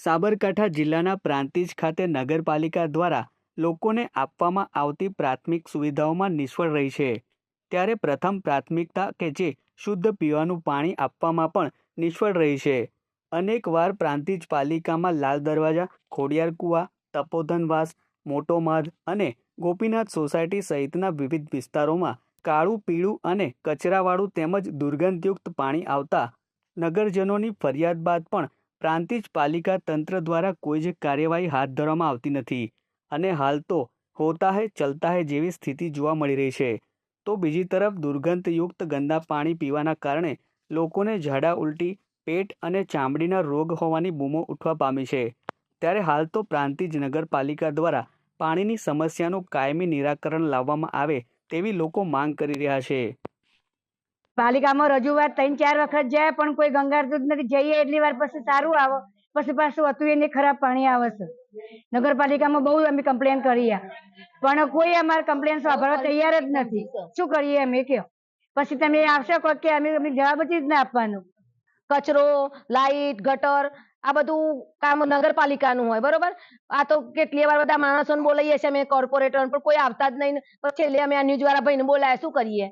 સાબરકાંઠા જિલ્લાના પ્રાંતિજ ખાતે નગરપાલિકા દ્વારા લોકોને આપવામાં આવતી પ્રાથમિક સુવિધાઓમાં નિષ્ફળ રહી છે, ત્યારે પ્રથમ પ્રાથમિકતા કે જે શુદ્ધ પીવાનું પાણી આપવામાં પણ નિષ્ફળ રહી છે. અનેકવાર પ્રાંતિજ પાલિકામાં લાલ દરવાજા, ખોડિયાર કુવા, તપોધનવાસ, મોટો માધ અને ગોપીનાથ સોસાયટી સહિતના વિવિધ વિસ્તારોમાં કાળું, પીળું અને કચરાવાળું તેમજ દુર્ગંધયુક્ત પાણી આવતા નગરજનોની ફરિયાદ બાદ પણ પ્રાંતિજ પાલિકા તંત્ર દ્વારા કોઈ જ કાર્યવાહી હાથ ધરવામાં આવતી નથી અને હાલ તો હોતા હૈ ચલતા હૈ જેવી સ્થિતિ જોવા મળી રહી છે. તો બીજી તરફ દુર્ગંધયુક્ત ગંદા પાણી પીવાના કારણે લોકોને ઝાડા ઉલટી, પેટ અને ચામડીના રોગ હોવાની બૂમો ઉઠવા પામી છે. ત્યારે હાલ તો પ્રાંતિજ નગરપાલિકા દ્વારા પાણીની સમસ્યાનું કાયમી નિરાકરણ લાવવામાં આવે તેવી લોકો માંગ કરી રહ્યા છે. પાલિકામાં રજૂઆત 3-4 વખત જાય પણ કોઈ ગંગારતું જ નથી. જઈએ એટલી વાર પછી સારું આવે, પછી પાછું હતું એને ખરાબ પાણી આવે છે. નગરપાલિકામાં બહુ અમે કમ્પ્લેન કરી પણ કોઈ અમારે કમ્પ્લેન સાંભળવા તૈયાર જ નથી. શું કરીએ અમે કયો? પછી તમે આવશો કોક કે અમે જવાબ જ ના આપવાનું. કચરો, લાઈટ, ગટર આ બધું કામ નગરપાલિકાનું હોય, બરોબર. આ તો કેટલી વાર બધા માણસોને બોલાવીએ છીએ અમે, કોર્પોરેટર, પણ કોઈ આવતા જ નહીં. પછી છેલ્લે અમે આ ન્યૂઝ વાળા ભાઈને બોલાય, શું કરીએ?